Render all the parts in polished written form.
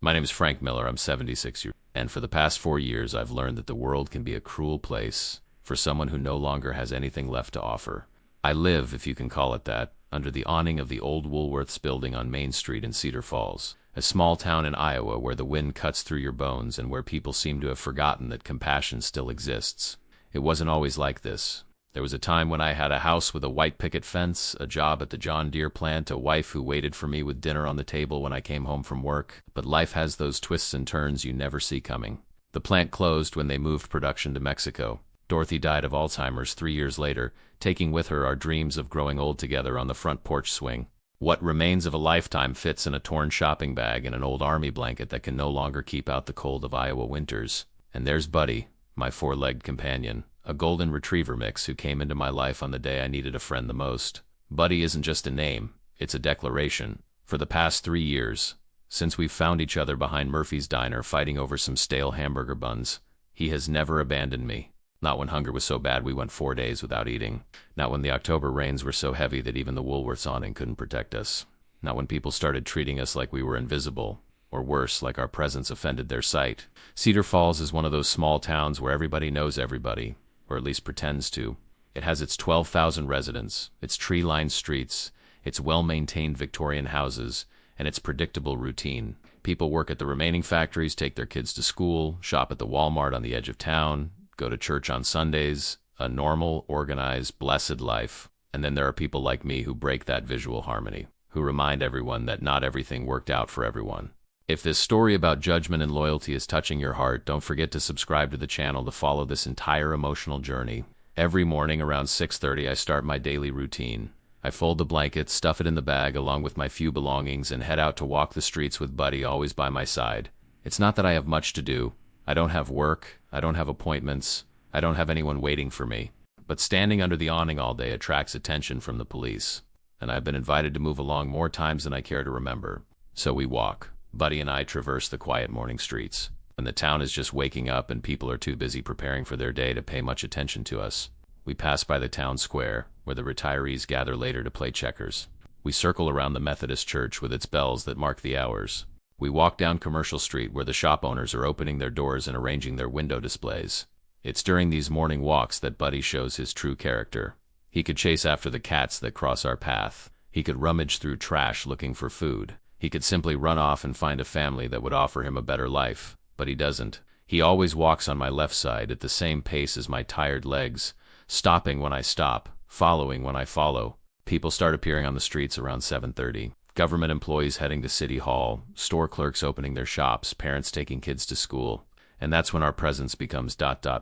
My name is Frank Miller. I'm 76 years old, and for the past 4 years I've learned that the world can be a cruel place for someone who no longer has anything left to offer. I live, if you can call it that, under the awning of the old Woolworths building on Main Street in Cedar Falls, a small town in Iowa where the wind cuts through your bones and where people seem to have forgotten that compassion still exists. It wasn't always like this. There was a time when I had a house with a white picket fence, a job at the John Deere plant, a wife who waited for me with dinner on the table when I came home from work. But life has those twists and turns you never see coming. The plant closed when they moved production to Mexico. Dorothy died of Alzheimer's 3 years later, taking with her our dreams of growing old together on the front porch swing. What remains of a lifetime fits in a torn shopping bag and an old army blanket that can no longer keep out the cold of Iowa winters. And there's Buddy, my four-legged companion, a golden retriever mix who came into my life on the day I needed a friend the most. Buddy isn't just a name, it's a declaration. For the past 3 years, since we've found each other behind Murphy's Diner fighting over some stale hamburger buns, he has never abandoned me. Not when hunger was so bad we went 4 days without eating. Not when the October rains were so heavy that even the Woolworths awning couldn't protect us. Not when people started treating us like we were invisible, or worse, like our presence offended their sight. Cedar Falls is one of those small towns where everybody knows everybody, or at least pretends to. It has its 12,000 residents, its tree-lined streets, its well-maintained Victorian houses, and its predictable routine. People work at the remaining factories, take their kids to school, shop at the Walmart on the edge of town, go to church on Sundays, a normal, organized, blessed life. And then there are people like me who break that visual harmony, who remind everyone that not everything worked out for everyone. If this story about judgment and loyalty is touching your heart, don't forget to subscribe to the channel to follow this entire emotional journey. Every morning around 6:30 I start my daily routine. I fold the blanket, stuff it in the bag along with my few belongings, and head out to walk the streets with Buddy always by my side. It's not that I have much to do. I don't have work, I don't have appointments, I don't have anyone waiting for me. But standing under the awning all day attracts attention from the police, and I've been invited to move along more times than I care to remember. So we walk. Buddy and I traverse the quiet morning streets, when the town is just waking up and people are too busy preparing for their day to pay much attention to us. We pass by the town square, where the retirees gather later to play checkers. We circle around the Methodist church with its bells that mark the hours. We walk down Commercial Street where the shop owners are opening their doors and arranging their window displays. It's during these morning walks that Buddy shows his true character. He could chase after the cats that cross our path. He could rummage through trash looking for food. He could simply run off and find a family that would offer him a better life, but he doesn't. He always walks on my left side at the same pace as my tired legs, stopping when I stop, following when I follow. People start appearing on the streets around 7:30. Government employees heading to City Hall, store clerks opening their shops, parents taking kids to school, and that's when our presence becomes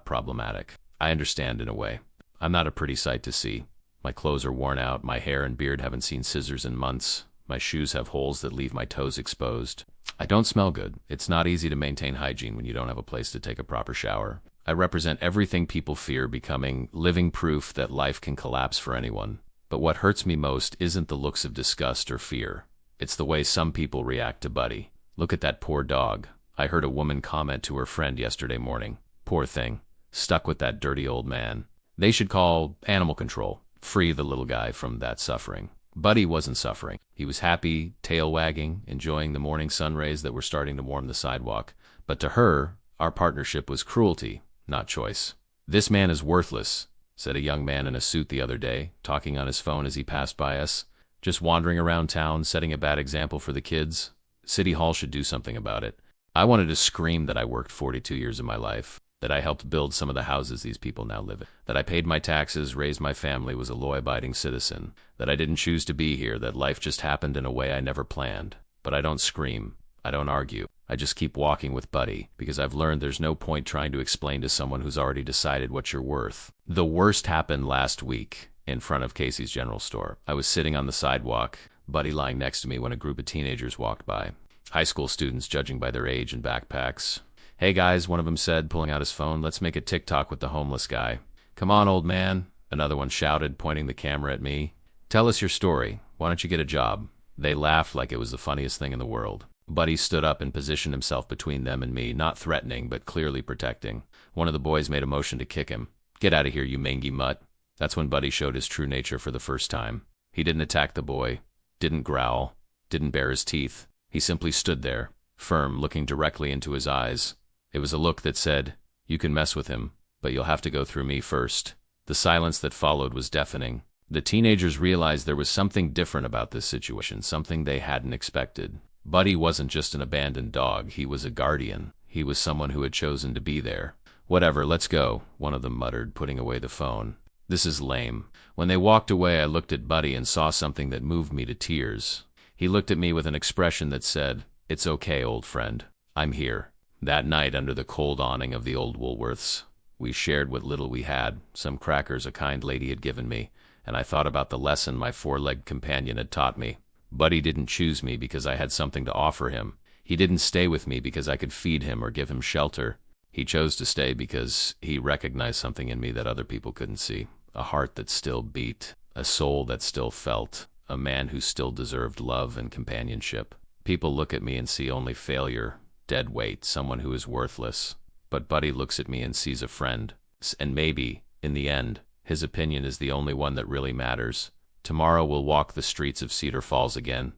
problematic. I understand in a way. I'm not a pretty sight to see. My clothes are worn out, my hair and beard haven't seen scissors in months. My shoes have holes that leave my toes exposed. I don't smell good. It's not easy to maintain hygiene when you don't have a place to take a proper shower. I represent everything people fear, becoming living proof that life can collapse for anyone. But what hurts me most isn't the looks of disgust or fear. It's the way some people react to Buddy. Look at that poor dog. I heard a woman comment to her friend yesterday morning. Poor thing. Stuck with that dirty old man. They should call animal control. Free the little guy from that suffering. Buddy wasn't suffering. He was happy, tail wagging, enjoying the morning sun rays that were starting to warm the sidewalk. But to her, our partnership was cruelty, not choice. "This man is worthless," said a young man in a suit the other day, talking on his phone as he passed by us. "Just wandering around town, setting a bad example for the kids. City Hall should do something about it." I wanted to scream that I worked 42 years of my life, that I helped build some of the houses these people now live in, that I paid my taxes, raised my family, was a law-abiding citizen, that I didn't choose to be here, that life just happened in a way I never planned. But I don't scream. I don't argue. I just keep walking with Buddy, because I've learned there's no point trying to explain to someone who's already decided what you're worth. The worst happened last week, in front of Casey's General Store. I was sitting on the sidewalk, Buddy lying next to me when a group of teenagers walked by. High school students, judging by their age and backpacks. "Hey guys," one of them said, pulling out his phone, "let's make a TikTok with the homeless guy." "Come on, old man," another one shouted, pointing the camera at me. "Tell us your story. Why don't you get a job?" They laughed like it was the funniest thing in the world. Buddy stood up and positioned himself between them and me, not threatening, but clearly protecting. One of the boys made a motion to kick him. "Get out of here, you mangy mutt." That's when Buddy showed his true nature for the first time. He didn't attack the boy, didn't growl, didn't bare his teeth. He simply stood there, firm, looking directly into his eyes. It was a look that said, "You can mess with him, but you'll have to go through me first." The silence that followed was deafening. The teenagers realized there was something different about this situation, something they hadn't expected. Buddy wasn't just an abandoned dog, he was a guardian. He was someone who had chosen to be there. "Whatever, let's go," one of them muttered, putting away the phone. "This is lame." When they walked away, I looked at Buddy and saw something that moved me to tears. He looked at me with an expression that said, "It's okay, old friend. I'm here." That night, under the cold awning of the old Woolworths, we shared what little we had, some crackers a kind lady had given me, and I thought about the lesson my four-legged companion had taught me. Buddy didn't choose me because I had something to offer him. He didn't stay with me because I could feed him or give him shelter. He chose to stay because he recognized something in me that other people couldn't see. A heart that still beat, a soul that still felt, a man who still deserved love and companionship. People look at me and see only failure, dead weight, someone who is worthless. But Buddy looks at me and sees a friend. And maybe, in the end, his opinion is the only one that really matters. Tomorrow we'll walk the streets of Cedar Falls again.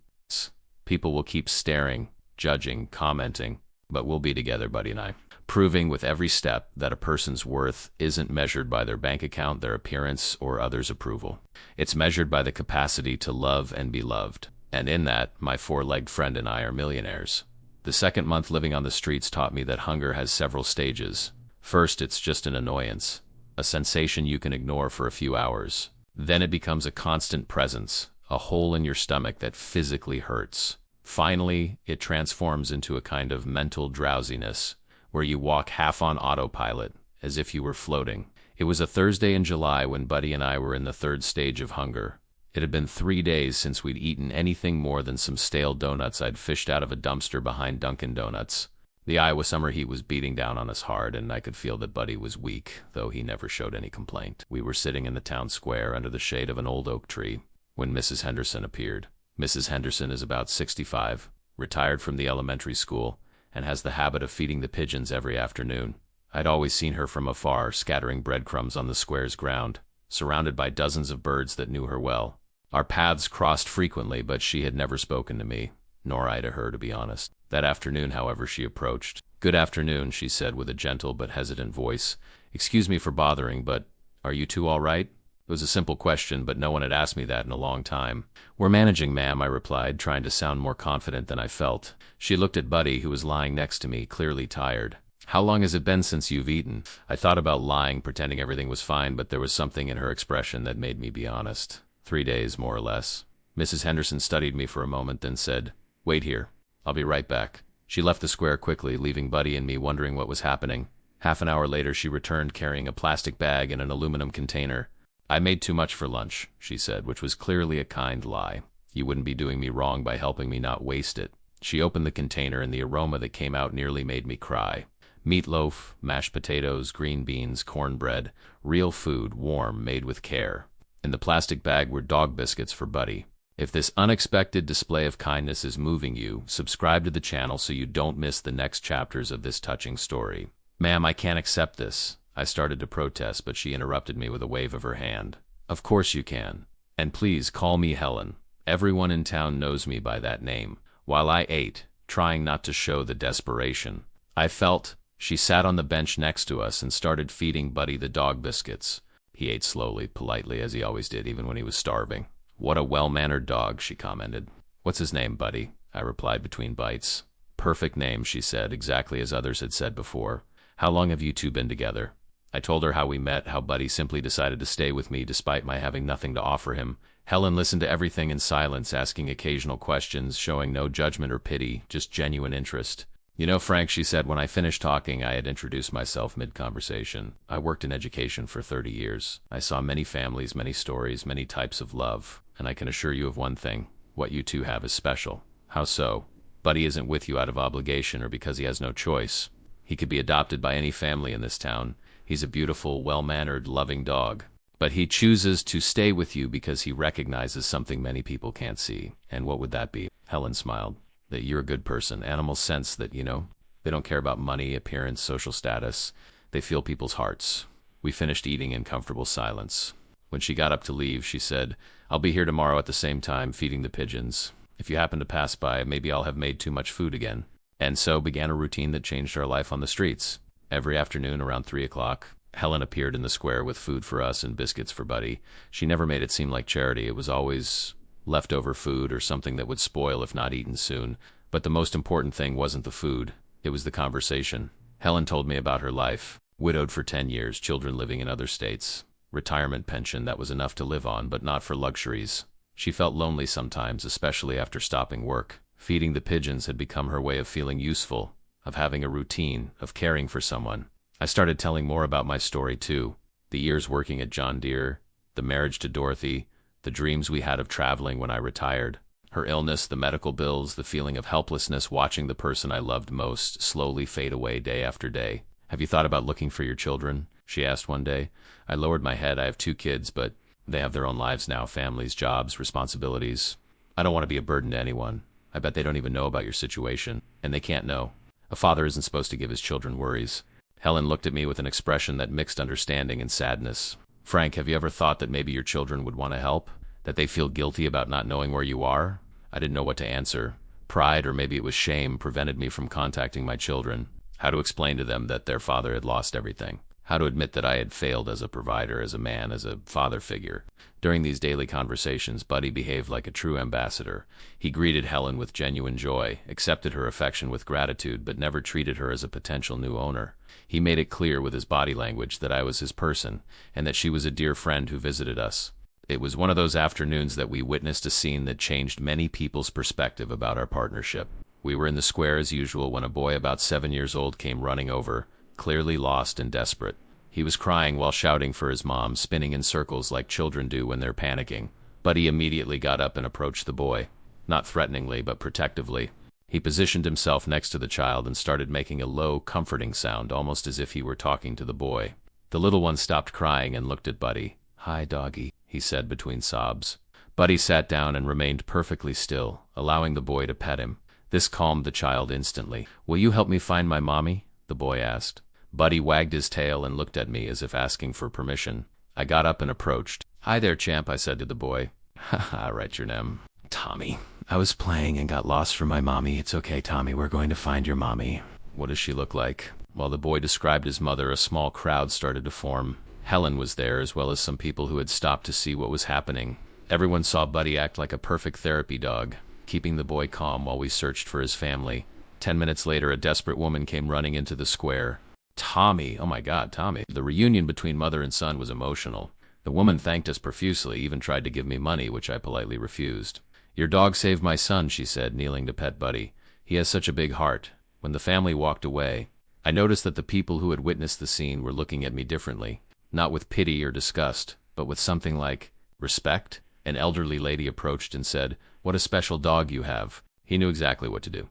People will keep staring, judging, commenting, but we'll be together, Buddy and I, proving with every step that a person's worth isn't measured by their bank account, their appearance, or others' approval. It's measured by the capacity to love and be loved. And in that, my four-legged friend and I are millionaires. The second month living on the streets taught me that hunger has several stages. First, it's just an annoyance, a sensation you can ignore for a few hours. Then it becomes a constant presence, a hole in your stomach that physically hurts. Finally, it transforms into a kind of mental drowsiness, where you walk half on autopilot, as if you were floating. It was a Thursday in July when Buddy and I were in the third stage of hunger. It had been 3 days since we'd eaten anything more than some stale donuts I'd fished out of a dumpster behind Dunkin' Donuts. The Iowa summer heat was beating down on us hard, and I could feel that Buddy was weak, though he never showed any complaint. We were sitting in the town square under the shade of an old oak tree when Mrs. Henderson appeared. Mrs. Henderson is about 65, retired from the elementary school, and has the habit of feeding the pigeons every afternoon. I'd always seen her from afar, scattering breadcrumbs on the square's ground, surrounded by dozens of birds that knew her well. Our paths crossed frequently, but she had never spoken to me, nor I to her, to be honest. That afternoon, however, she approached. "Good afternoon," she said with a gentle but hesitant voice. "Excuse me for bothering, but are you two all right?" It was a simple question, but no one had asked me that in a long time. "We're managing, ma'am," I replied, trying to sound more confident than I felt. She looked at Buddy, who was lying next to me, clearly tired. "How long has it been since you've eaten?" I thought about lying, pretending everything was fine, but there was something in her expression that made me be honest. 3 days, more or less. Mrs. Henderson studied me for a moment, then said, "Wait here. I'll be right back." She left the square quickly, leaving Buddy and me wondering what was happening. Half an hour later, she returned carrying a plastic bag and an aluminum container. "I made too much for lunch," she said, which was clearly a kind lie. "You wouldn't be doing me wrong by helping me not waste it." She opened the container, and the aroma that came out nearly made me cry. Meatloaf, mashed potatoes, green beans, cornbread, real food, warm, made with care. In the plastic bag were dog biscuits for Buddy. If this unexpected display of kindness is moving you, subscribe to the channel so you don't miss the next chapters of this touching story. "Ma'am, I can't accept this." I started to protest, but she interrupted me with a wave of her hand. "Of course you can. And please call me Helen. Everyone in town knows me by that name." While I ate, trying not to show the desperation I felt, she sat on the bench next to us and started feeding Buddy the dog biscuits. He ate slowly, politely, as he always did, even when he was starving. "What a well-mannered dog," she commented. "What's his name, Buddy?" I replied between bites. "Perfect name," she said, exactly as others had said before. "How long have you two been together?" I told her how we met, how Buddy simply decided to stay with me despite my having nothing to offer him. Helen listened to everything in silence, asking occasional questions, showing no judgment or pity, just genuine interest. "You know, Frank," she said when I finished talking, I had introduced myself mid-conversation. "I worked in education for 30 years. I saw many families, many stories, many types of love. And I can assure you of one thing. What you two have is special." "How so?" "Buddy isn't with you out of obligation or because he has no choice. He could be adopted by any family in this town. He's a beautiful, well-mannered, loving dog. But he chooses to stay with you because he recognizes something many people can't see." "And what would that be?" Helen smiled. "That you're a good person. Animals sense that, they don't care about money, appearance, social status. They feel people's hearts." We finished eating in comfortable silence. When she got up to leave, she said, "I'll be here tomorrow at the same time, feeding the pigeons. If you happen to pass by, maybe I'll have made too much food again." And so began a routine that changed our life on the streets. Every afternoon around 3 o'clock, Helen appeared in the square with food for us and biscuits for Buddy. She never made it seem like charity. It was always leftover food or something that would spoil if not eaten soon. But the most important thing wasn't the food. It was the conversation. Helen told me about her life. Widowed for 10 years, children living in other states. Retirement pension that was enough to live on, but not for luxuries. She felt lonely sometimes, especially after stopping work. Feeding the pigeons had become her way of feeling useful, of having a routine, of caring for someone. I started telling more about my story too. The years working at John Deere, the marriage to Dorothy, the dreams we had of traveling when I retired. Her illness, the medical bills, the feeling of helplessness watching the person I loved most slowly fade away day after day. "Have you thought about looking for your children?" she asked one day. I lowered my head. I have 2 kids, but they have their own lives now, families, jobs, responsibilities. I don't want to be a burden to anyone. I bet they don't even know about your situation, and they can't know. A father isn't supposed to give his children worries. Helen looked at me with an expression that mixed understanding and sadness. "Frank, have you ever thought that maybe your children would want to help? That they feel guilty about not knowing where you are?" I didn't know what to answer. Pride, or maybe it was shame, prevented me from contacting my children. How to explain to them that their father had lost everything. How to admit that I had failed as a provider, as a man, as a father figure. During these daily conversations, Buddy behaved like a true ambassador. He greeted Helen with genuine joy, accepted her affection with gratitude, but never treated her as a potential new owner. He made it clear with his body language that I was his person, and that she was a dear friend who visited us. It was one of those afternoons that we witnessed a scene that changed many people's perspective about our partnership. We were in the square as usual when a boy about 7 years old came running over, clearly lost and desperate. He was crying while shouting for his mom, spinning in circles like children do when they're panicking. Buddy immediately got up and approached the boy, not threateningly but protectively. He positioned himself next to the child and started making a low, comforting sound, almost as if he were talking to the boy. The little one stopped crying and looked at Buddy. "Hi, doggy," he said between sobs. Buddy sat down and remained perfectly still, allowing the boy to pet him. This calmed the child instantly. "Will you help me find my mommy?" the boy asked. Buddy wagged his tail and looked at me as if asking for permission. I got up and approached. "Hi there, champ," I said to the boy. "Haha, write your name. Tommy. I was playing and got lost for my mommy. It's okay, Tommy, we're going to find your mommy." "What does she look like?" While the boy described his mother, a small crowd started to form. Helen was there, as well as some people who had stopped to see what was happening. Everyone saw Buddy act like a perfect therapy dog, keeping the boy calm while we searched for his family. 10 minutes later, a desperate woman came running into the square. "Tommy, oh my God, Tommy." The reunion between mother and son was emotional. The woman thanked us profusely, even tried to give me money, which I politely refused. "Your dog saved my son," she said, kneeling to pet Buddy. "He has such a big heart." When the family walked away, I noticed that the people who had witnessed the scene were looking at me differently, not with pity or disgust, but with something like respect. An elderly lady approached and said, "What a special dog you have." He knew exactly what to do.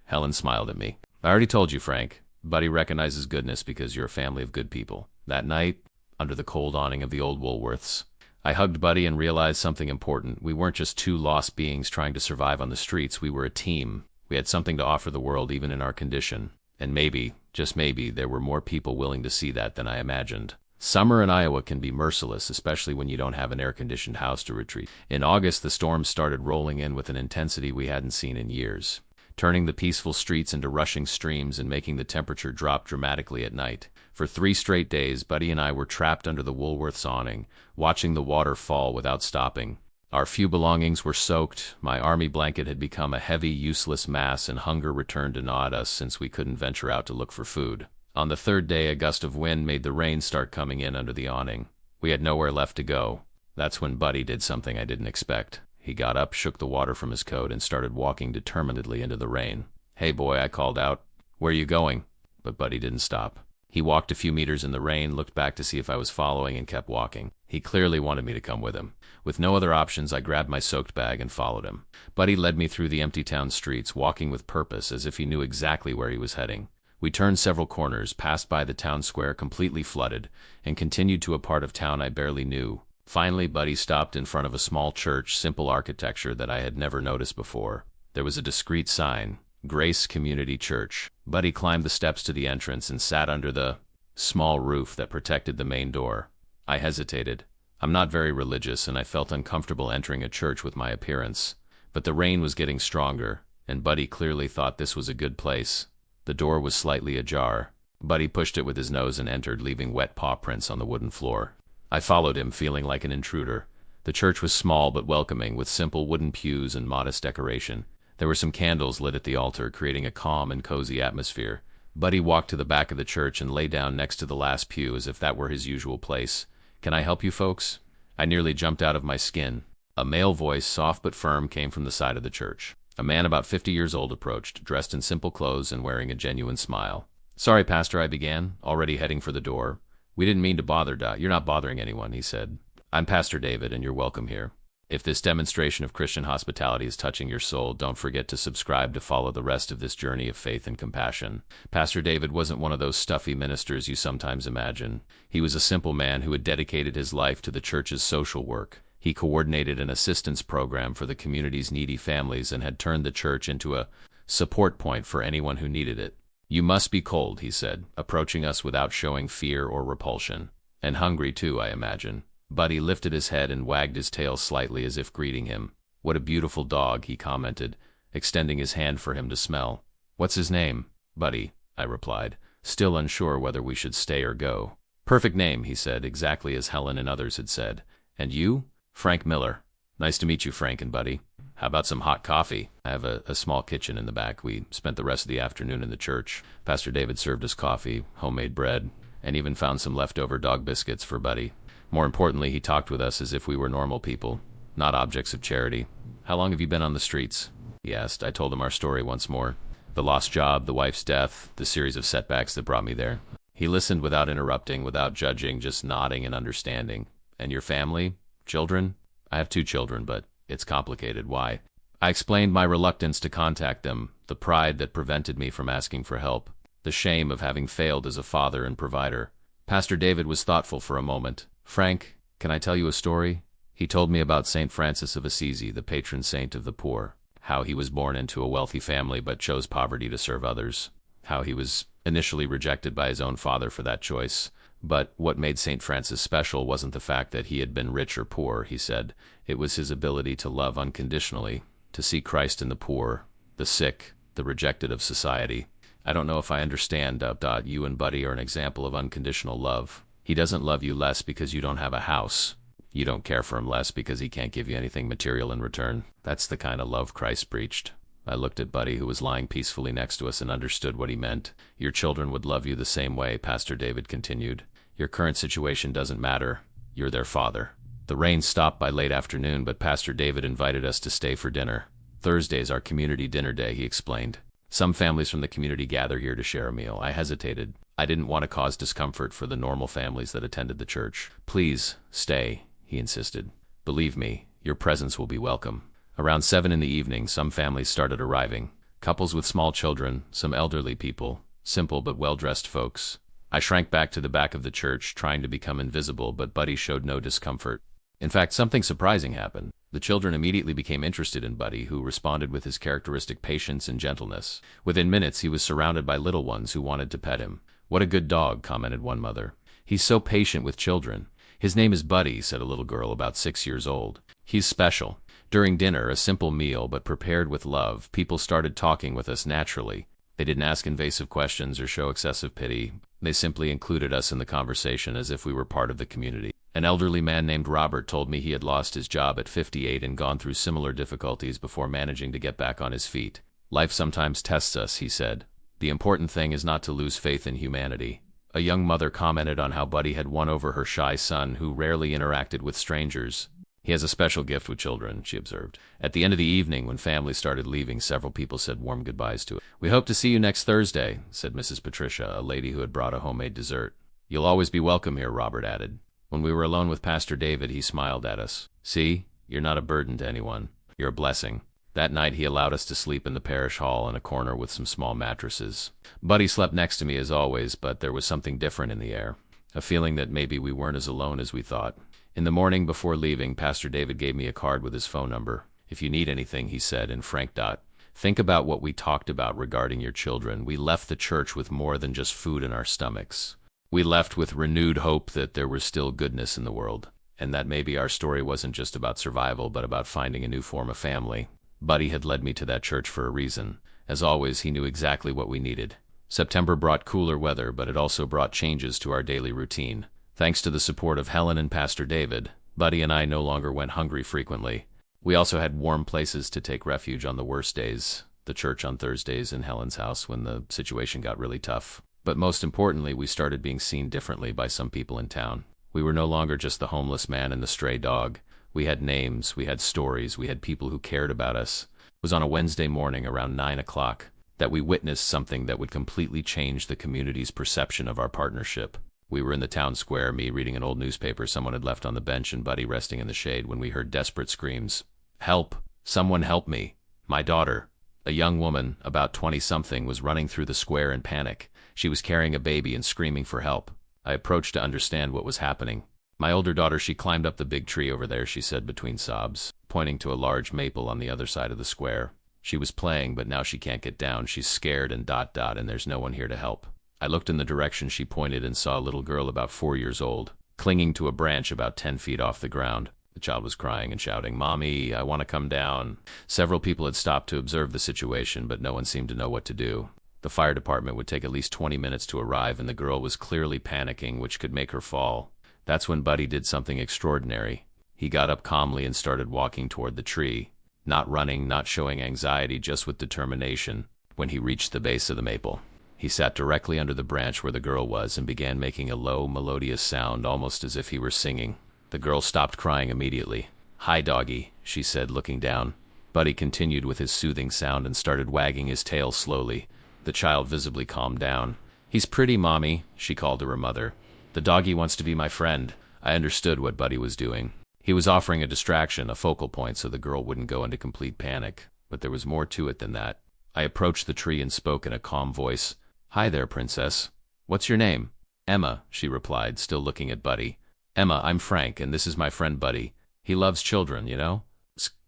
Helen smiled at me. "I already told you, Frank. Buddy recognizes goodness because you're a family of good people." That night, under the cold awning of the old Woolworths, I hugged Buddy and realized something important. We weren't just 2 lost beings trying to survive on the streets. We were a team. We had something to offer the world even in our condition. And maybe, just maybe, there were more people willing to see that than I imagined. Summer in Iowa can be merciless, especially when you don't have an air-conditioned house to retreat. In August, the storms started rolling in with an intensity we hadn't seen in years, turning the peaceful streets into rushing streams and making the temperature drop dramatically at night. For 3 straight days, Buddy and I were trapped under the Woolworths awning, watching the water fall without stopping. Our few belongings were soaked, my army blanket had become a heavy, useless mass, and hunger returned to gnaw at us since we couldn't venture out to look for food. On the 3rd day, a gust of wind made the rain start coming in under the awning. We had nowhere left to go. That's when Buddy did something I didn't expect. He got up, shook the water from his coat, and started walking determinedly into the rain. "Hey, boy," I called out. "Where are you going?" But Buddy didn't stop. He walked a few meters in the rain, looked back to see if I was following, and kept walking. He clearly wanted me to come with him. With no other options, I grabbed my soaked bag and followed him. Buddy led me through the empty town streets, walking with purpose, as if he knew exactly where he was heading. We turned several corners, passed by the town square completely flooded, and continued to a part of town I barely knew. Finally, Buddy stopped in front of a small church, simple architecture that I had never noticed before. There was a discreet sign, Grace Community Church. Buddy climbed the steps to the entrance and sat under the small roof that protected the main door. I hesitated. I'm not very religious, and I felt uncomfortable entering a church with my appearance. But the rain was getting stronger. and Buddy clearly thought this was a good place. The door was slightly ajar. Buddy pushed it with his nose and entered, leaving wet paw prints on the wooden floor. I followed him, feeling like an intruder. The church was small but welcoming, with simple wooden pews and modest decoration. There were some candles lit at the altar, creating a calm and cozy atmosphere. Buddy walked to the back of the church and lay down next to the last pew as if that were his usual place. "Can I help you folks?" I nearly jumped out of my skin. A male voice, soft but firm, came from the side of the church. A man about 50 years old approached, dressed in simple clothes and wearing a genuine smile. "Sorry, Pastor," I began, already heading for the door. "We didn't mean to bother, You're not bothering anyone," he said. "I'm Pastor David, and you're welcome here. If this demonstration of Christian hospitality is touching your soul, don't forget to subscribe to follow the rest of this journey of faith and compassion." Pastor David wasn't one of those stuffy ministers you sometimes imagine. He was a simple man who had dedicated his life to the church's social work. He coordinated an assistance program for the community's needy families and had turned the church into a support point for anyone who needed it. "You must be cold," he said, approaching us without showing fear or repulsion. "And hungry too, I imagine." Buddy lifted his head and wagged his tail slightly as if greeting him. "What a beautiful dog," he commented, extending his hand for him to smell. "What's his name?" "Buddy," I replied, still unsure whether we should stay or go. "Perfect name," he said, exactly as Helen and others had said. "And you?" "Frank Miller." "Nice to meet you, Frank and Buddy. How about some hot coffee?" I have a small kitchen in the back. We spent the rest of the afternoon in the church. Pastor David served us coffee, homemade bread, and even found some leftover dog biscuits for Buddy. More importantly, he talked with us as if we were normal people, not objects of charity. "How long have you been on the streets?" he asked. I told him our story once more. The lost job, the wife's death, the series of setbacks that brought me there. He listened without interrupting, without judging, just nodding and understanding. "And your family? Children?" "I have 2 children, but it's complicated." "Why?" I explained my reluctance to contact them, the pride that prevented me from asking for help, the shame of having failed as a father and provider. Pastor David was thoughtful for a moment. "Frank, can I tell you a story?" He told me about St. Francis of Assisi, the patron saint of the poor, how he was born into a wealthy family but chose poverty to serve others, how he was initially rejected by his own father for that choice. But what made St. Francis special wasn't the fact that he had been rich or poor, he said. It was his ability to love unconditionally, to see Christ in the poor, the sick, the rejected of society. "I don't know if I understand. You and Buddy are an example of unconditional love. He doesn't love you less because you don't have a house. You don't care for him less because he can't give you anything material in return. That's the kind of love Christ preached." I looked at Buddy, who was lying peacefully next to us, and understood what he meant. "Your children would love you the same way," Pastor David continued. "Your current situation doesn't matter. You're their father." The rain stopped by late afternoon, but Pastor David invited us to stay for dinner. "Thursday's our community dinner day," he explained. "Some families from the community gather here to share a meal." I hesitated. I didn't want to cause discomfort for the normal families that attended the church. "Please, stay," he insisted. "Believe me, your presence will be welcome." Around 7 in the evening, some families started arriving. Couples with small children, some elderly people, simple but well-dressed folks. I shrank back to the back of the church, trying to become invisible, but Buddy showed no discomfort. In fact, something surprising happened. The children immediately became interested in Buddy, who responded with his characteristic patience and gentleness. Within minutes, he was surrounded by little ones who wanted to pet him. "What a good dog," commented one mother. "He's so patient with children." "His name is Buddy," said a little girl about 6 years old. "He's special." During dinner, a simple meal but prepared with love, people started talking with us naturally. They didn't ask invasive questions or show excessive pity. They simply included us in the conversation as if we were part of the community. An elderly man named Robert told me he had lost his job at 58 and gone through similar difficulties before managing to get back on his feet. "Life sometimes tests us," he said. "The important thing is not to lose faith in humanity." A young mother commented on how Buddy had won over her shy son, who rarely interacted with strangers. "He has a special gift with children," she observed. At the end of the evening, when families started leaving, several people said warm goodbyes to it. "We hope to see you next Thursday," said Mrs. Patricia, a lady who had brought a homemade dessert. "You'll always be welcome here," Robert added. When we were alone with Pastor David, he smiled at us. "See, you're not a burden to anyone. You're a blessing." That night, he allowed us to sleep in the parish hall in a corner with some small mattresses. Buddy slept next to me as always, but there was something different in the air. A feeling that maybe we weren't as alone as we thought. In the morning before leaving, Pastor David gave me a card with his phone number. "If you need anything," he said in frank dot. "Think about what we talked about regarding your children. We left the church with more than just food in our stomachs. We left with renewed hope that there was still goodness in the world, and that maybe our story wasn't just about survival, but about finding a new form of family." Buddy had led me to that church for a reason. As always, he knew exactly what we needed. September brought cooler weather, but it also brought changes to our daily routine. Thanks to the support of Helen and Pastor David, Buddy and I no longer went hungry frequently. We also had warm places to take refuge on the worst days, the church on Thursdays and Helen's house when the situation got really tough. But most importantly, we started being seen differently by some people in town. We were no longer just the homeless man and the stray dog. We had names, we had stories, we had people who cared about us. It was on a Wednesday morning around 9 o'clock that we witnessed something that would completely change the community's perception of our partnership. We were in the town square, me reading an old newspaper someone had left on the bench and Buddy resting in the shade, when we heard desperate screams. "Help! Someone help me! My daughter!" A young woman, about 20-something, was running through the square in panic. She was carrying a baby and screaming for help. I approached to understand what was happening. "My older daughter, she climbed up the big tree over there," she said between sobs, pointing to a large maple on the other side of the square. "She was playing, but now she can't get down. She's scared and ... and there's no one here to help." I looked in the direction she pointed and saw a little girl about 4 years old, clinging to a branch about 10 feet off the ground. The child was crying and shouting, "Mommy, I want to come down." Several people had stopped to observe the situation, but no one seemed to know what to do. The fire department would take at least 20 minutes to arrive, and the girl was clearly panicking, which could make her fall. That's when Buddy did something extraordinary. He got up calmly and started walking toward the tree. Not running, not showing anxiety, just with determination. When he reached the base of the maple, he sat directly under the branch where the girl was and began making a low, melodious sound, almost as if he were singing. The girl stopped crying immediately. "Hi, doggy," she said, looking down. Buddy continued with his soothing sound and started wagging his tail slowly. The child visibly calmed down. "He's pretty, Mommy," she called to her mother. "The doggy wants to be my friend." I understood what Buddy was doing. He was offering a distraction, a focal point, so the girl wouldn't go into complete panic. But there was more to it than that. I approached the tree and spoke in a calm voice. "Hi there, princess. What's your name?" "Emma," she replied, still looking at Buddy. "Emma, I'm Frank, and this is my friend Buddy. He loves children, you know?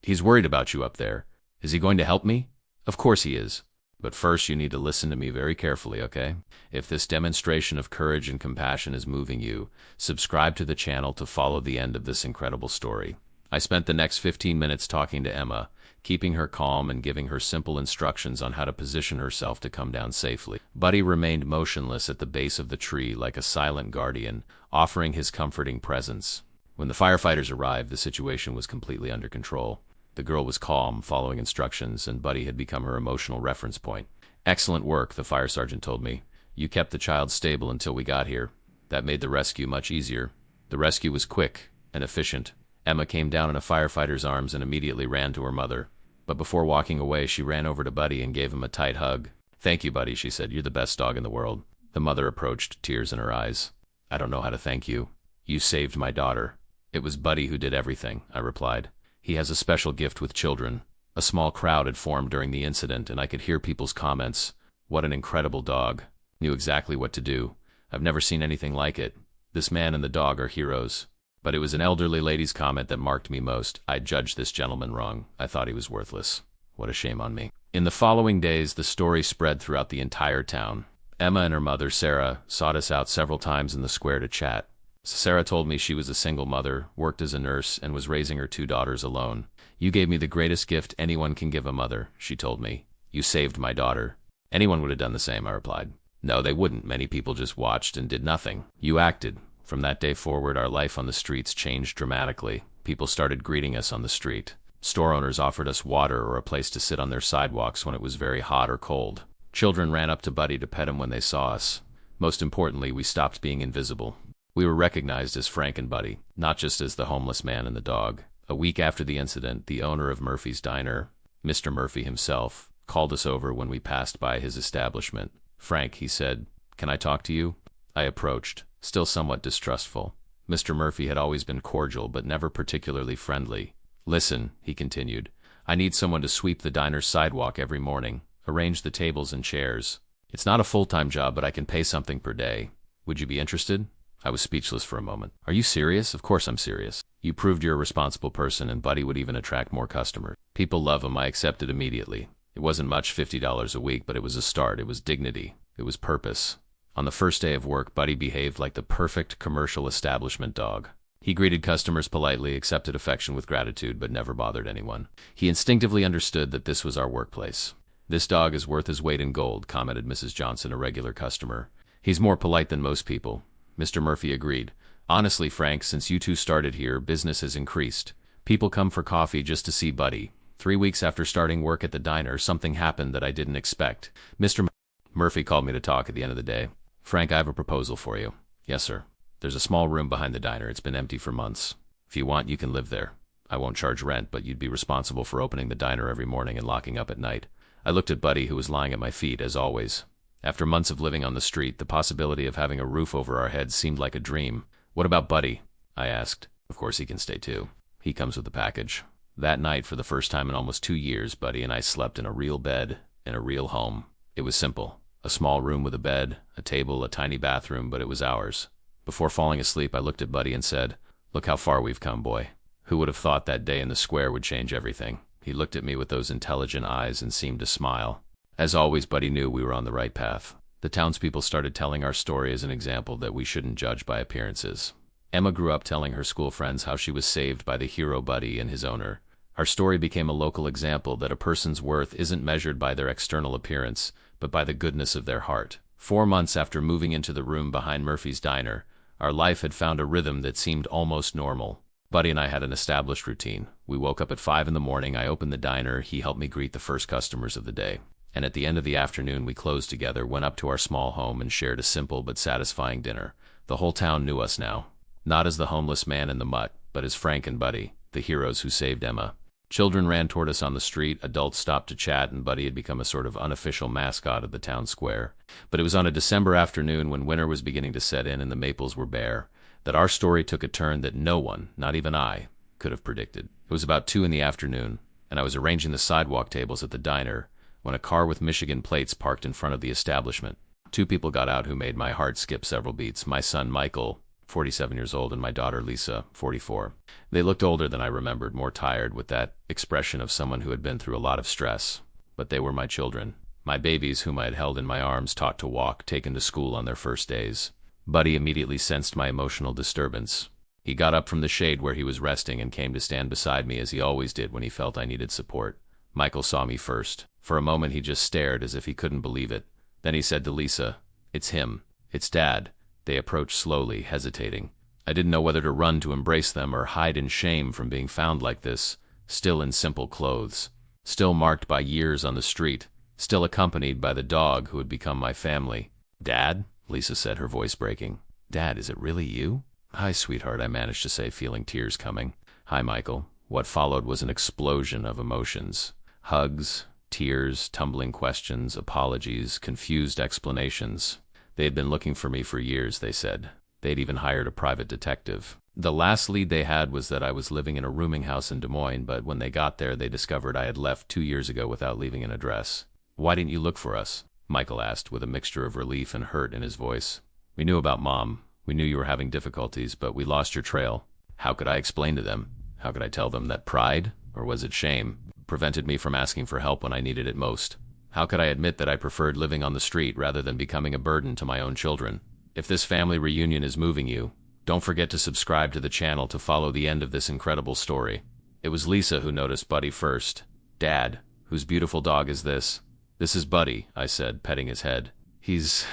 He's worried about you up there. Is he going to help me?" "Of course he is. But first you need to listen to me very carefully, okay? If this demonstration of courage and compassion is moving you, subscribe to the channel to follow the end of this incredible story." I spent the next 15 minutes talking to Emma, keeping her calm and giving her simple instructions on how to position herself to come down safely. Buddy remained motionless at the base of the tree like a silent guardian, offering his comforting presence. When the firefighters arrived, the situation was completely under control. The girl was calm, following instructions, and Buddy had become her emotional reference point. "Excellent work," the fire sergeant told me. "You kept the child stable until we got here. That made the rescue much easier." The rescue was quick and efficient. Emma came down in a firefighter's arms and immediately ran to her mother. But before walking away, she ran over to Buddy and gave him a tight hug. "Thank you, Buddy," she said. "You're the best dog in the world." The mother approached, tears in her eyes. "I don't know how to thank you. You saved my daughter." "It was Buddy who did everything," I replied. "He has a special gift with children." A small crowd had formed during the incident, and I could hear people's comments. "What an incredible dog. Knew exactly what to do. I've never seen anything like it. This man and the dog are heroes." But it was an elderly lady's comment that marked me most. I judged this gentleman wrong. I thought he was worthless. What a shame on me. In the following days, the story spread throughout the entire town. Emma and her mother, Sarah, sought us out several times in the square to chat. Sarah told me she was a single mother, worked as a nurse, and was raising her 2 daughters alone. "You gave me the greatest gift anyone can give a mother," she told me. "You saved my daughter." "Anyone would have done the same," I replied. "No, they wouldn't. Many people just watched and did nothing. You acted." From that day forward, our life on the streets changed dramatically. People started greeting us on the street. Store owners offered us water or a place to sit on their sidewalks when it was very hot or cold. Children ran up to Buddy to pet him when they saw us. Most importantly, we stopped being invisible. We were recognized as Frank and Buddy, not just as the homeless man and the dog. A week after the incident, the owner of Murphy's Diner, Mr. Murphy himself, called us over when we passed by his establishment. "Frank," he said, "can I talk to you?" I approached, still somewhat distrustful. Mr. Murphy had always been cordial, but never particularly friendly. "Listen," he continued, "I need someone to sweep the diner's sidewalk every morning, arrange the tables and chairs. It's not a full-time job, but I can pay something per day. Would you be interested?" I was speechless for a moment. "Are you serious?" "Of course I'm serious. You proved you're a responsible person, and Buddy would even attract more customers. People love him." I accepted immediately. It wasn't much, $50 a week, but it was a start. It was dignity. It was purpose. On the first day of work, Buddy behaved like the perfect commercial establishment dog. He greeted customers politely, accepted affection with gratitude, but never bothered anyone. He instinctively understood that this was our workplace. "This dog is worth his weight in gold," commented Mrs. Johnson, a regular customer. "He's more polite than most people." Mr. Murphy agreed. "Honestly, Frank, since you two started here, business has increased. People come for coffee just to see Buddy. 3 weeks after starting work at the diner, something happened that I didn't expect. Mr. Murphy called me to talk at the end of the day. "Frank, I have a proposal for you." "Yes, sir." "There's a small room behind the diner. It's been empty for months. If you want, you can live there. I won't charge rent, but you'd be responsible for opening the diner every morning and locking up at night." I looked at Buddy, who was lying at my feet, as always. After months of living on the street, the possibility of having a roof over our heads seemed like a dream. "What about Buddy?" I asked. "Of course he can stay too. He comes with the package." That night, for the first time in almost 2 years, Buddy and I slept in a real bed, in a real home. It was simple. A small room with a bed, a table, a tiny bathroom, but it was ours. Before falling asleep, I looked at Buddy and said, "Look how far we've come, boy." Who would have thought that day in the square would change everything? He looked at me with those intelligent eyes and seemed to smile. As always, Buddy knew we were on the right path. The townspeople started telling our story as an example that we shouldn't judge by appearances. Emma grew up telling her school friends how she was saved by the hero Buddy and his owner. Our story became a local example that a person's worth isn't measured by their external appearance, but by the goodness of their heart. 4 months after moving into the room behind Murphy's Diner, our life had found a rhythm that seemed almost normal. Buddy and I had an established routine. We woke up at 5 in the morning, I opened the diner, he helped me greet the first customers of the day. And at the end of the afternoon, we closed together, went up to our small home, and shared a simple but satisfying dinner. The whole town knew us now. Not as the homeless man in the mutt, but as Frank and Buddy, the heroes who saved Emma. Children ran toward us on the street, adults stopped to chat, and Buddy had become a sort of unofficial mascot of the town square. But it was on a December afternoon, when winter was beginning to set in and the maples were bare, that our story took a turn that no one, not even I, could have predicted. It was about 2 in the afternoon, and I was arranging the sidewalk tables at the diner, when a car with Michigan plates parked in front of the establishment. 2 people got out who made my heart skip several beats. My son, Michael, 47 years old, and my daughter, Lisa, 44. They looked older than I remembered, more tired, with that expression of someone who had been through a lot of stress. But they were my children. My babies, whom I had held in my arms, taught to walk, taken to school on their first days. Buddy immediately sensed my emotional disturbance. He got up from the shade where he was resting and came to stand beside me as he always did when he felt I needed support. Michael saw me first. For a moment he just stared as if he couldn't believe it. Then he said to Lisa, "It's him. It's Dad." They approached slowly, hesitating. I didn't know whether to run to embrace them or hide in shame from being found like this, still in simple clothes, still marked by years on the street, still accompanied by the dog who had become my family. "Dad?" Lisa said, her voice breaking. "Dad, is it really you?" "Hi, sweetheart," I managed to say, feeling tears coming. "Hi, Michael." What followed was an explosion of emotions. Hugs, tears, tumbling questions, apologies, confused explanations. They had been looking for me for years, they said. They'd even hired a private detective. The last lead they had was that I was living in a rooming house in Des Moines, but when they got there, they discovered I had left 2 years ago without leaving an address. "Why didn't you look for us?" Michael asked, with a mixture of relief and hurt in his voice. "We knew about Mom. We knew you were having difficulties, but we lost your trail." How could I explain to them? How could I tell them that pride, or was it shame, prevented me from asking for help when I needed it most? How could I admit that I preferred living on the street rather than becoming a burden to my own children? If this family reunion is moving you, don't forget to subscribe to the channel to follow the end of this incredible story. It was Lisa who noticed Buddy first. "Dad, whose beautiful dog is this?" "This is Buddy," I said, petting his head. He's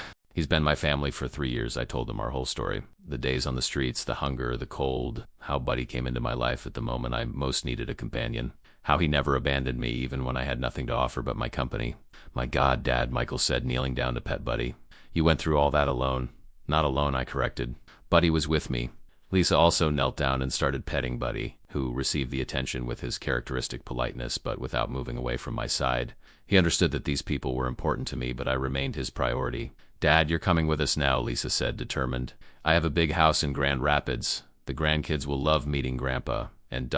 been my family for 3 years." I told them our whole story. The days on the streets, the hunger, the cold, how Buddy came into my life at the moment I most needed a companion. How he never abandoned me even when I had nothing to offer but my company. "My God, Dad," Michael said, kneeling down to pet Buddy. "You went through all that alone." "Not alone," I corrected. "Buddy was with me." Lisa also knelt down and started petting Buddy, who received the attention with his characteristic politeness, but without moving away from my side. He understood that these people were important to me, but I remained his priority. "Dad, you're coming with us now," Lisa said, determined. "I have a big house in Grand Rapids. The grandkids will love meeting Grandpa. And ...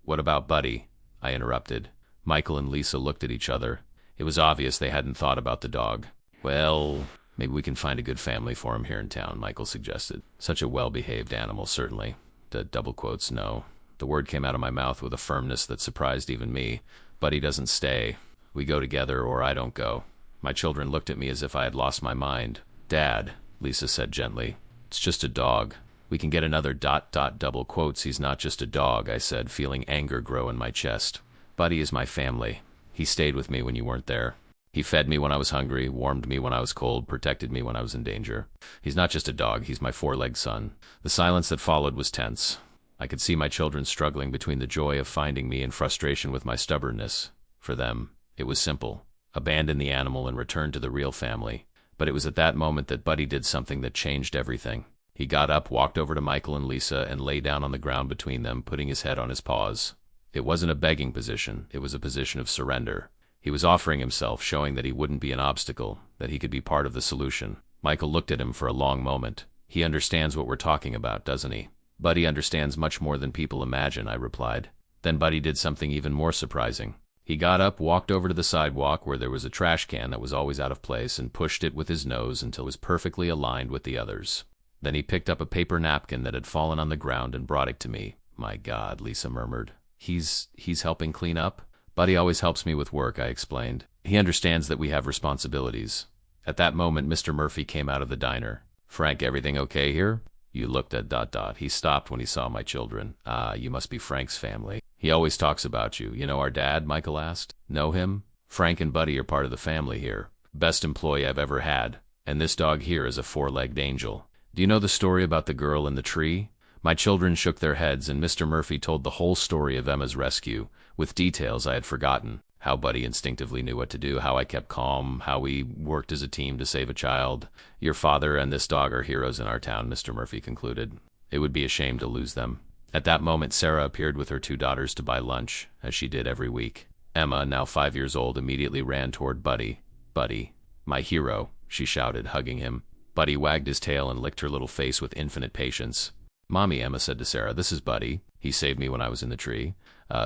What about Buddy?" I interrupted. Michael and Lisa looked at each other. It was obvious they hadn't thought about the dog. "Well, maybe we can find a good family for him here in town," Michael suggested. "Such a well-behaved animal, certainly." The double quotes, no. The word came out of my mouth with a firmness that surprised even me. "Buddy doesn't stay. We go together or I don't go." My children looked at me as if I had lost my mind. "Dad," Lisa said gently, "it's just a dog. We can get another ... double quotes. He's not just a dog, I said, feeling anger grow in my chest. Buddy is my family. He stayed with me when you weren't there. He fed me when I was hungry, warmed me when I was cold, protected me when I was in danger. He's not just a dog, he's my four-legged son. The silence that followed was tense. I could see my children struggling between the joy of finding me and frustration with my stubbornness. For them, it was simple. Abandon the animal and return to the real family. But it was at that moment that Buddy did something that changed everything. He got up, walked over to Michael and Lisa, and lay down on the ground between them, putting his head on his paws. It wasn't a begging position, it was a position of surrender. He was offering himself, showing that he wouldn't be an obstacle, that he could be part of the solution. Michael looked at him for a long moment. He understands what we're talking about, doesn't he? Buddy understands much more than people imagine, I replied. Then Buddy did something even more surprising. He got up, walked over to the sidewalk where there was a trash can that was always out of place, and pushed it with his nose until it was perfectly aligned with the others. Then he picked up a paper napkin that had fallen on the ground and brought it to me. My God, Lisa murmured. He's helping clean up? Buddy always helps me with work, I explained. He understands that we have responsibilities. At that moment, Mr. Murphy came out of the diner. Frank, everything okay here? You looked at ... He stopped when he saw my children. Ah, you must be Frank's family. He always talks about you. You know our dad? Michael asked. Know him? Frank and Buddy are part of the family here. Best employee I've ever had. And this dog here is a four-legged angel. Do you know the story about the girl in the tree? My children shook their heads, and Mr. Murphy told the whole story of Emma's rescue, with details I had forgotten. How Buddy instinctively knew what to do, how I kept calm, how we worked as a team to save a child. Your father and this dog are heroes in our town, Mr. Murphy concluded. It would be a shame to lose them. At that moment, Sarah appeared with her two daughters to buy lunch, as she did every week. Emma, now 5 years old, immediately ran toward Buddy. Buddy, my hero, she shouted, hugging him. Buddy wagged his tail and licked her little face with infinite patience. Mommy, Emma said to Sarah, this is Buddy. He saved me when I was in the tree.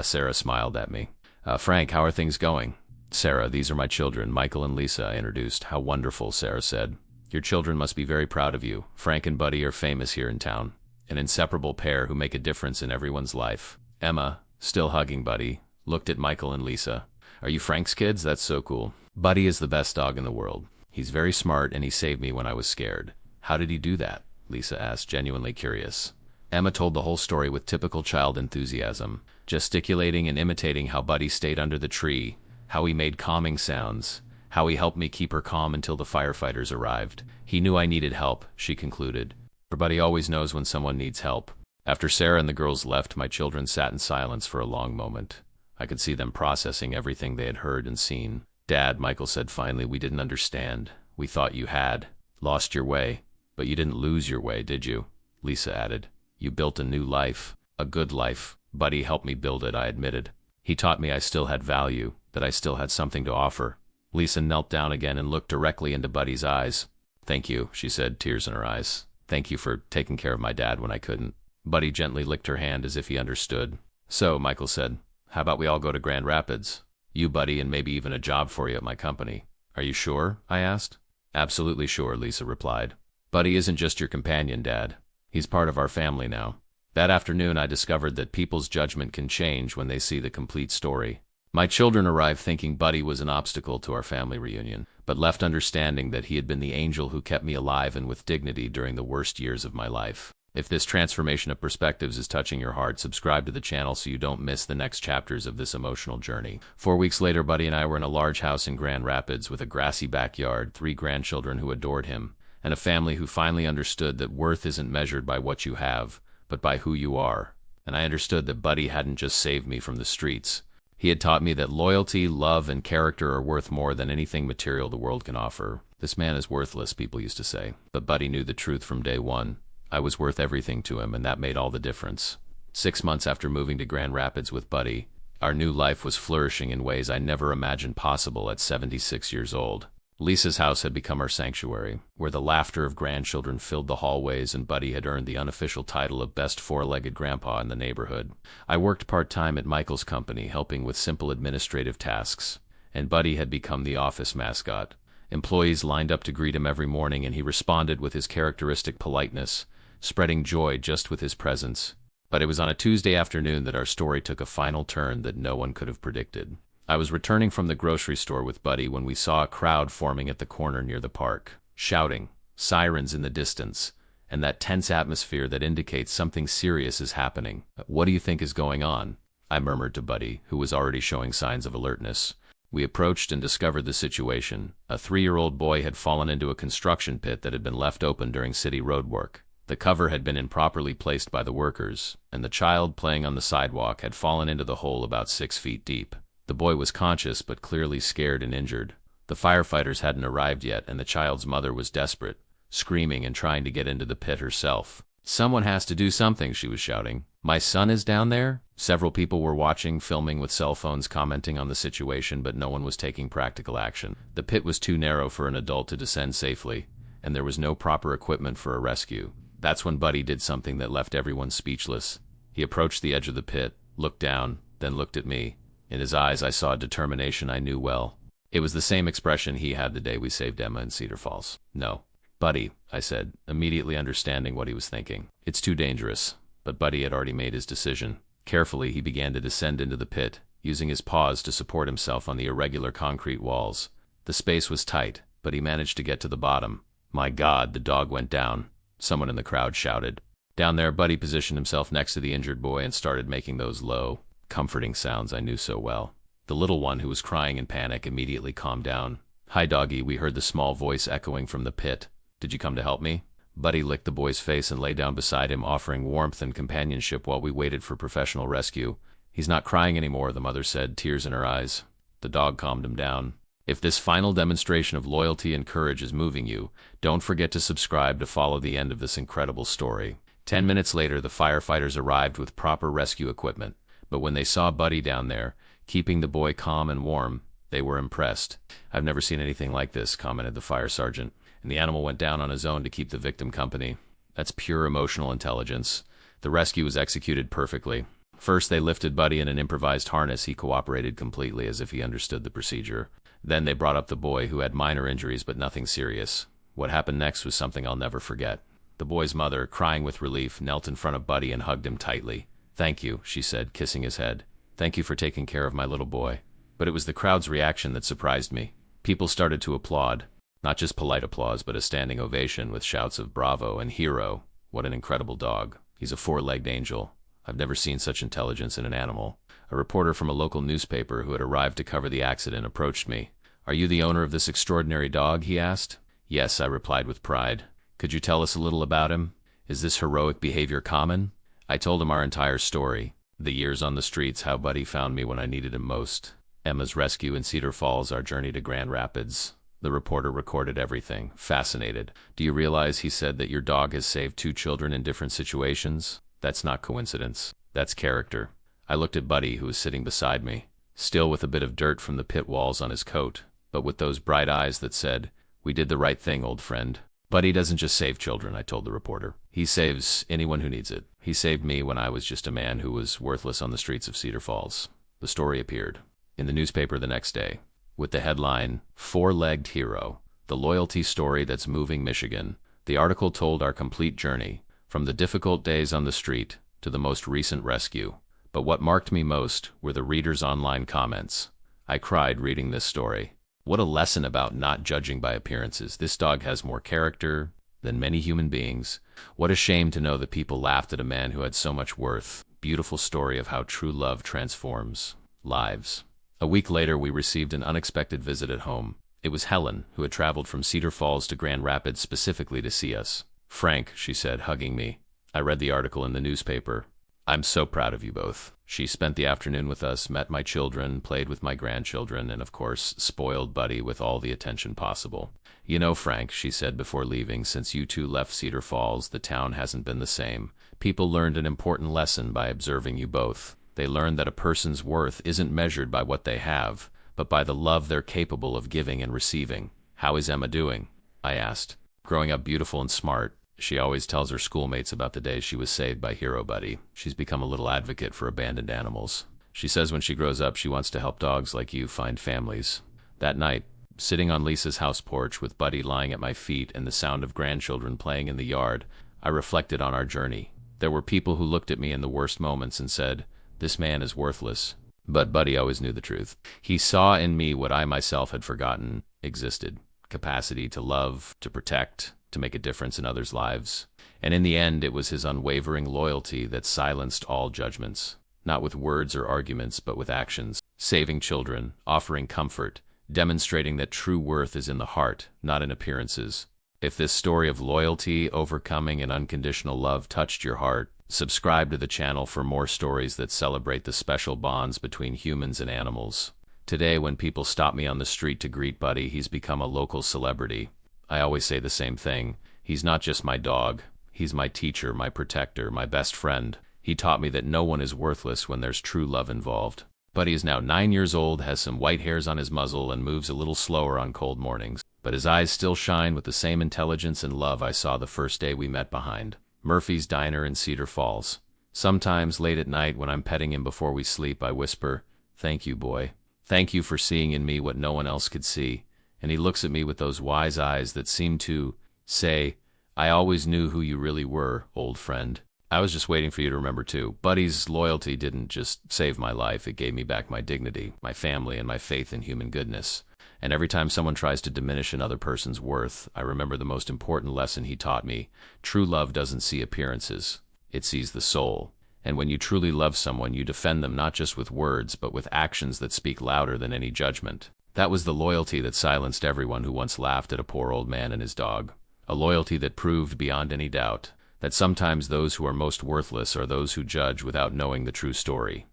Sarah smiled at me. Frank, how are things going? Sarah, these are my children, Michael and Lisa, I introduced. How wonderful, Sarah said. Your children must be very proud of you. Frank and Buddy are famous here in town. An inseparable pair who make a difference in everyone's life. Emma, still hugging Buddy, looked at Michael and Lisa. Are you Frank's kids? That's so cool. Buddy is the best dog in the world. He's very smart and he saved me when I was scared. How did he do that? Lisa asked, genuinely curious. Emma told the whole story with typical child enthusiasm, gesticulating and imitating how Buddy stayed under the tree, how he made calming sounds, how he helped me keep her calm until the firefighters arrived. He knew I needed help, she concluded. For Buddy always knows when someone needs help. After Sarah and the girls left, my children sat in silence for a long moment. I could see them processing everything they had heard and seen. Dad, Michael said finally, we didn't understand. We thought you had lost your way. But you didn't lose your way, did you? Lisa added. You built a new life, a good life. Buddy helped me build it, I admitted. He taught me I still had value, that I still had something to offer. Lisa knelt down again and looked directly into Buddy's eyes. Thank you, she said, tears in her eyes. Thank you for taking care of my dad when I couldn't. Buddy gently licked her hand as if he understood. So, Michael said, how about we all go to Grand Rapids? You, Buddy, and maybe even a job for you at my company. Are you sure? I asked. Absolutely sure, Lisa replied. Buddy isn't just your companion, Dad. He's part of our family now. That afternoon, I discovered that people's judgment can change when they see the complete story. My children arrived thinking Buddy was an obstacle to our family reunion, but left understanding that he had been the angel who kept me alive and with dignity during the worst years of my life. If this transformation of perspectives is touching your heart, subscribe to the channel so you don't miss the next chapters of this emotional journey. 4 weeks later, Buddy and I were in a large house in Grand Rapids with a grassy backyard, 3 grandchildren who adored him, and a family who finally understood that worth isn't measured by what you have, but by who you are. And I understood that Buddy hadn't just saved me from the streets. He had taught me that loyalty, love, and character are worth more than anything material the world can offer. This man is worthless, people used to say. But Buddy knew the truth from day one. I was worth everything to him, and that made all the difference. 6 months after moving to Grand Rapids with Buddy, our new life was flourishing in ways I never imagined possible at 76 years old. Lisa's house had become our sanctuary, where the laughter of grandchildren filled the hallways, and Buddy had earned the unofficial title of best four-legged grandpa in the neighborhood. I worked part-time at Michael's company, helping with simple administrative tasks, and Buddy had become the office mascot. Employees lined up to greet him every morning, and he responded with his characteristic politeness, spreading joy just with his presence. But it was on a Tuesday afternoon that our story took a final turn that no one could have predicted. I was returning from the grocery store with Buddy when we saw a crowd forming at the corner near the park, shouting, sirens in the distance, and that tense atmosphere that indicates something serious is happening. What do you think is going on? I murmured to Buddy, who was already showing signs of alertness. We approached and discovered the situation. A 3-year-old boy had fallen into a construction pit that had been left open during city road work. The cover had been improperly placed by the workers, and the child playing on the sidewalk had fallen into the hole about 6 feet deep. The boy was conscious but clearly scared and injured. The firefighters hadn't arrived yet, and the child's mother was desperate, screaming and trying to get into the pit herself. "Someone has to do something," she was shouting. "My son is down there?" Several people were watching, filming with cell phones, commenting on the situation, but no one was taking practical action. The pit was too narrow for an adult to descend safely, and there was no proper equipment for a rescue. That's when Buddy did something that left everyone speechless. He approached the edge of the pit, looked down, then looked at me. In his eyes I saw a determination I knew well. It was the same expression he had the day we saved Emma in Cedar Falls. "No. Buddy," I said, immediately understanding what he was thinking. "It's too dangerous." But Buddy had already made his decision. Carefully, he began to descend into the pit, using his paws to support himself on the irregular concrete walls. The space was tight, but he managed to get to the bottom. "My God," the dog went down. Someone in the crowd shouted. Down there, Buddy positioned himself next to the injured boy and started making those low, comforting sounds I knew so well. The little one, who was crying in panic, immediately calmed down. "Hi, doggy," we heard the small voice echoing from the pit. "Did you come to help me?" Buddy licked the boy's face and lay down beside him, offering warmth and companionship while we waited for professional rescue. "He's not crying anymore," the mother said, tears in her eyes. The dog calmed him down. If this final demonstration of loyalty and courage is moving you, don't forget to subscribe to follow the end of this incredible story. 10 minutes later, the firefighters arrived with proper rescue equipment, but when they saw Buddy down there, keeping the boy calm and warm, they were impressed. "I've never seen anything like this," commented the fire sergeant, "and the animal went down on his own to keep the victim company. That's pure emotional intelligence." The rescue was executed perfectly. First, they lifted Buddy in an improvised harness. He cooperated completely, as if he understood the procedure. Then they brought up the boy, who had minor injuries but nothing serious. What happened next was something I'll never forget. The boy's mother, crying with relief, knelt in front of Buddy and hugged him tightly. "Thank you," she said, kissing his head. "Thank you for taking care of my little boy." But it was the crowd's reaction that surprised me. People started to applaud. Not just polite applause, but a standing ovation with shouts of "Bravo" and "Hero." What an incredible dog. He's a 4-legged angel. I've never seen such intelligence in an animal. A reporter from a local newspaper who had arrived to cover the accident approached me. "Are you the owner of this extraordinary dog?" he asked. "Yes," I replied with pride. "Could you tell us a little about him? Is this heroic behavior common?" I told him our entire story. The years on the streets, how Buddy found me when I needed him most. Emma's rescue in Cedar Falls, our journey to Grand Rapids. The reporter recorded everything, fascinated. "Do you realize," he said, "that your dog has saved 2 children in different situations? That's not coincidence. That's character." I looked at Buddy, who was sitting beside me, still with a bit of dirt from the pit walls on his coat, but with those bright eyes that said, "We did the right thing, old friend." "Buddy doesn't just save children," I told the reporter. "He saves anyone who needs it. He saved me when I was just a man who was worthless on the streets of Cedar Falls." The story appeared in the newspaper the next day, with the headline, "4-Legged Hero, the loyalty story that's moving Michigan." The article told our complete journey, from the difficult days on the street to the most recent rescue. But what marked me most were the readers' online comments. I cried reading this story. What a lesson about not judging by appearances. This dog has more character than many human beings. What a shame to know that people laughed at a man who had so much worth. Beautiful story of how true love transforms lives. A week later, we received an unexpected visit at home. It was Helen, who had traveled from Cedar Falls to Grand Rapids specifically to see us. "Frank," she said, hugging me. I read the article in the newspaper. "I'm so proud of you both." She spent the afternoon with us, met my children, played with my grandchildren, and of course, spoiled Buddy with all the attention possible. "You know, Frank," she said before leaving, "since you two left Cedar Falls, the town hasn't been the same. People learned an important lesson by observing you both. They learned that a person's worth isn't measured by what they have, but by the love they're capable of giving and receiving." "How is Emma doing?" I asked. "Growing up beautiful and smart. She always tells her schoolmates about the day she was saved by Hero Buddy. She's become a little advocate for abandoned animals. She says when she grows up, she wants to help dogs like you find families." That night, sitting on Lisa's house porch with Buddy lying at my feet and the sound of grandchildren playing in the yard, I reflected on our journey. There were people who looked at me in the worst moments and said, "This man is worthless." But Buddy always knew the truth. He saw in me what I myself had forgotten existed. Capacity to love, to protect, to make a difference in others' lives. And in the end, it was his unwavering loyalty that silenced all judgments, not with words or arguments, but with actions, saving children, offering comfort, demonstrating that true worth is in the heart, not in appearances. If this story of loyalty, overcoming, and unconditional love touched your heart, subscribe to the channel for more stories that celebrate the special bonds between humans and animals. Today, when people stop me on the street to greet Buddy, he's become a local celebrity. I always say the same thing. He's not just my dog. He's my teacher, my protector, my best friend. He taught me that no one is worthless when there's true love involved. Buddy is now 9 years old, has some white hairs on his muzzle, and moves a little slower on cold mornings. But his eyes still shine with the same intelligence and love I saw the first day we met behind Murphy's Diner in Cedar Falls. Sometimes, late at night, when I'm petting him before we sleep, I whisper, "Thank you, boy. Thank you for seeing in me what no one else could see." And he looks at me with those wise eyes that seem to say, "I always knew who you really were, old friend." I was just waiting for you to remember too. Buddy's loyalty didn't just save my life, it gave me back my dignity, my family, and my faith in human goodness. And every time someone tries to diminish another person's worth, I remember the most important lesson he taught me. True love doesn't see appearances, it sees the soul. And when you truly love someone, you defend them not just with words, but with actions that speak louder than any judgment. That was the loyalty that silenced everyone who once laughed at a poor old man and his dog. A loyalty that proved beyond any doubt that sometimes those who are most worthless are those who judge without knowing the true story.